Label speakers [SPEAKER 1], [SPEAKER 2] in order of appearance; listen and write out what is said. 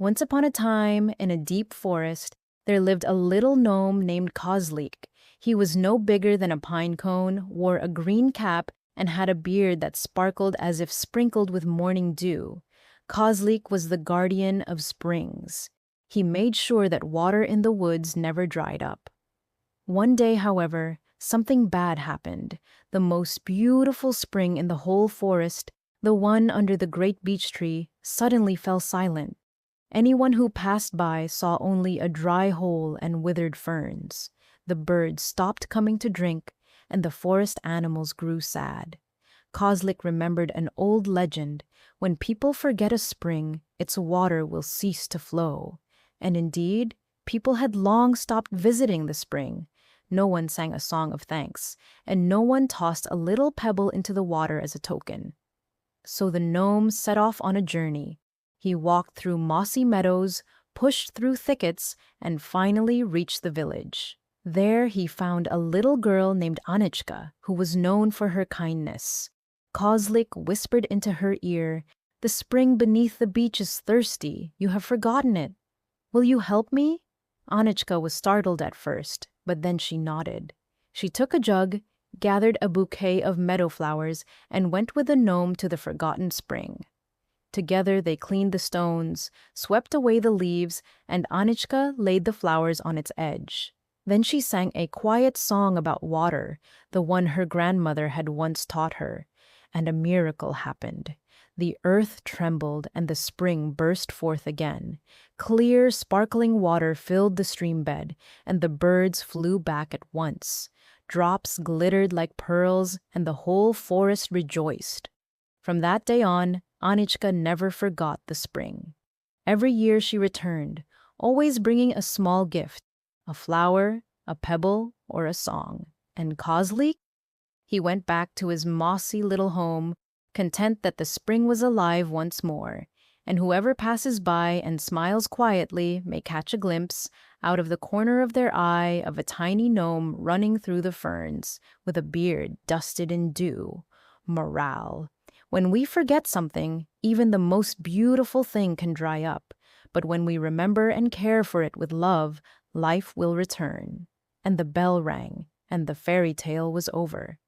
[SPEAKER 1] Once upon a time, in a deep forest, there lived a little gnome named Kozlik. He was no bigger than a pine cone, wore a green cap, and had a beard that sparkled as if sprinkled with morning dew. Kozlik was the guardian of springs. He made sure that water in the woods never dried up. One day, however, something bad happened. The most beautiful spring in the whole forest, the one under the great beech tree, suddenly fell silent. Anyone who passed by saw only a dry hole and withered ferns. The birds stopped coming to drink, and the forest animals grew sad. Kozlik remembered an old legend: when people forget a spring, its water will cease to flow. And indeed, people had long stopped visiting the spring. No one sang a song of thanks, and no one tossed a little pebble into the water as a token. So the gnome set off on a journey. He walked through mossy meadows, pushed through thickets, and finally reached the village. There he found a little girl named Anichka, who was known for her kindness. Kozlik whispered into her ear, "The spring beneath the beech is thirsty. You have forgotten it. Will you help me?" Anichka was startled at first, but then she nodded. She took a jug, gathered a bouquet of meadow flowers, and went with the gnome to the forgotten spring. Together they cleaned the stones, swept away the leaves, and Anichka laid the flowers on its edge. Then she sang a quiet song about water, the one her grandmother had once taught her, and a miracle happened. The earth trembled and the spring burst forth again. Clear, sparkling water filled the stream bed, and the birds flew back at once. Drops glittered like pearls, and the whole forest rejoiced. From that day on, Anichka never forgot the spring. Every year she returned, always bringing a small gift, a flower, a pebble, or a song. And Kozlik? He went back to his mossy little home, content that the spring was alive once more, and whoever passes by and smiles quietly may catch a glimpse, out of the corner of their eye, of a tiny gnome running through the ferns, with a beard dusted in dew. Morale. When we forget something, even the most beautiful thing can dry up, but when we remember and care for it with love, life will return. And the bell rang, and the fairy tale was over.